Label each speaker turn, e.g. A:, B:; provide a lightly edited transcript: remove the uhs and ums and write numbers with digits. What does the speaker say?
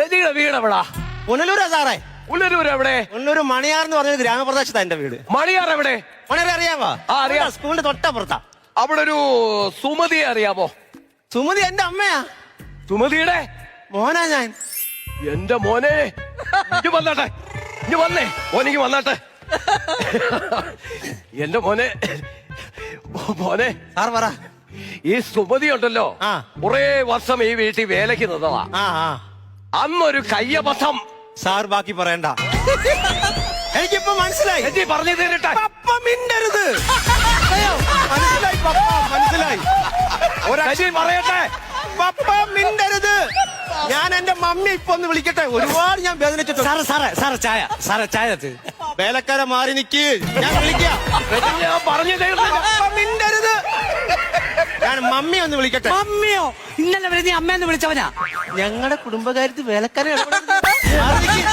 A: രജനിയുടെ വീട് എവിടാ?
B: പുനലൂരാ സാറേ.
A: പുനലൂർ എവിടെ?
B: പുനലൂർ മണിയാർ എന്ന് പറഞ്ഞ ഗ്രാമപ്രദേശത്താ എന്റെ വീട്.
A: മണിയാർ എവിടെ?
B: മണിയാർ അറിയാമോ?
A: ആ, അറിയാം.
B: സ്കൂളിന്റെ തൊട്ടപ്പുറത്താ.
A: അവിടെ ഒരു സുമതിയെ അറിയാമോ?
B: സുമതി എന്റെ അമ്മയാ.
A: സുമതിയുടെ
B: മോനാ ഞാൻ.
A: എന്റെ മോനെ, ഇഞ്ഞു വന്നാട്ടെ, ഇഞ്ഞു വന്നേ, മോനിക്ക് വന്നാട്ടെ. എന്റെ മോനെ, മോനെ
B: സാർ പറ.
A: ഈ സുമതി ഉണ്ടല്ലോ,
B: ആ.
A: കുറെ വർഷം ഈ വീട്ടിൽ വേലയ്ക്ക് നിന്നതാ. അന്നൊരു കയ്യബദ്ധം.
B: സാർ ബാക്കി പറയണ്ട, എനിക്കിപ്പോ മനസ്സിലായി.
A: രജി പറഞ്ഞു തരട്ടെ.
B: പപ്പ മിണ്ടരുത്. മനസ്സിലായി പപ്പ, മനസ്സിലായി.
A: രജി പറയട്ടെ.
B: പപ്പ മിണ്ടരുത്. ഞാൻ എന്റെ മമ്മി ഇപ്പൊ ഒന്ന് വിളിക്കട്ടെ. ഒരുപാട് ഞാൻ വേദനിച്ചിട്ടുണ്ട്.
C: സാറേ ചായ
B: വേലക്കാരെ മാറി നിക്ക്, ഞാൻ വിളിക്കാം.
A: ഞാൻ പറഞ്ഞു
B: പപ്പ മിണ്ടരുത്. ഞാൻ മമ്മി ഒന്ന് വിളിക്കട്ടെ.
C: മമ്മിയോ? ഇന്നലെ വരെ നീ അമ്മയെന്ന് വിളിച്ചവനാ.
B: ഞങ്ങളുടെ കുടുംബകാര്യത്തിൽ വേലക്കാരെ ഇടപെടരുത്. മാറി നിക്ക്.